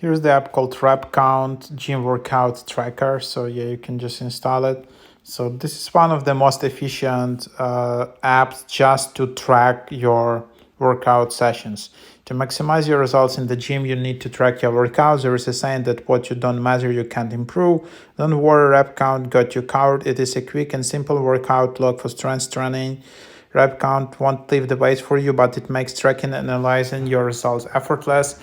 Here's the app called RepCount Gym Workout Tracker. So yeah, you can just install it. So this is one of the most efficient apps just to track your workout sessions. To maximize your results in the gym, you need to track your workouts. There is a saying that what you don't measure, you can't improve. Don't worry, RepCount got you covered. It is a quick and simple workout log for strength training. RepCount won't lift the weights for you, but it makes tracking and analyzing your results effortless.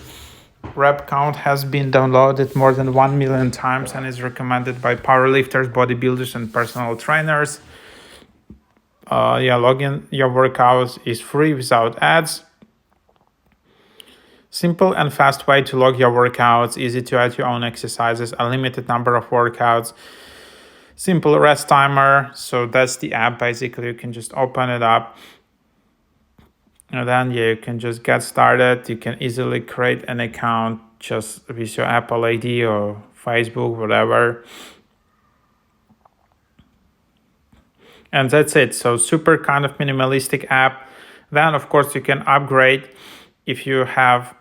RepCount has been downloaded more than 1 million times and is recommended by powerlifters, bodybuilders, and personal trainers. Login your workouts is free without ads. Simple and fast way to log your workouts, easy to add your own exercises, a limited number of workouts, simple rest timer. So that's the app. Basically, you can just open it up. And then you can just get started. You can easily create an account just with your Apple ID or Facebook, whatever. And that's it. So super kind of minimalistic app. Then of course you can upgrade if you have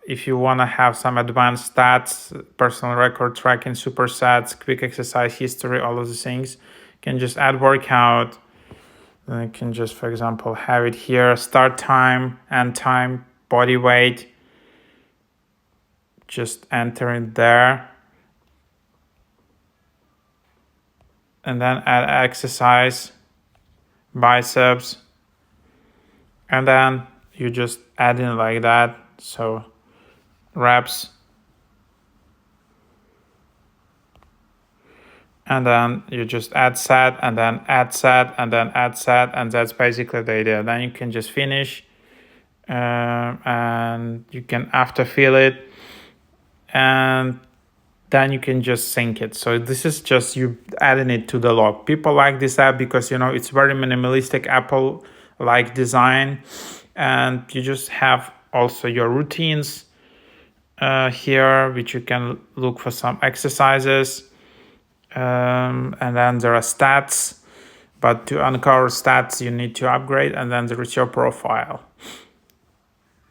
if you want to have some advanced stats, personal record tracking, supersets, quick exercise history, all of the things. You can just add workout. Then you can just, for example, have it here, start time, end time, body weight. Just enter it there. And then add exercise, biceps. And then you just add in like that. So reps. And then you just add set, and then add set, and then add set, and that's basically the idea. Then you can just finish, and you can afterfill it, and then you can just sync it. So this is just you adding it to the log. People like this app because it's very minimalistic Apple-like design, and you just have also your routines here, which you can look for some exercises. And then there are stats, but to uncover stats you need to upgrade, and then there is your profile.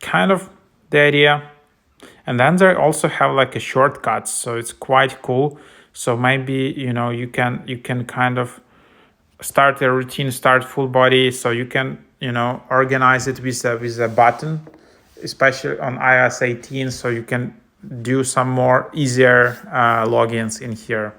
Kind of the idea. And then they also have like a shortcuts, so it's quite cool. So maybe you can kind of start a routine, start full body, so you can organize it with a button, especially on iOS 18, so you can do some more easier logins in here.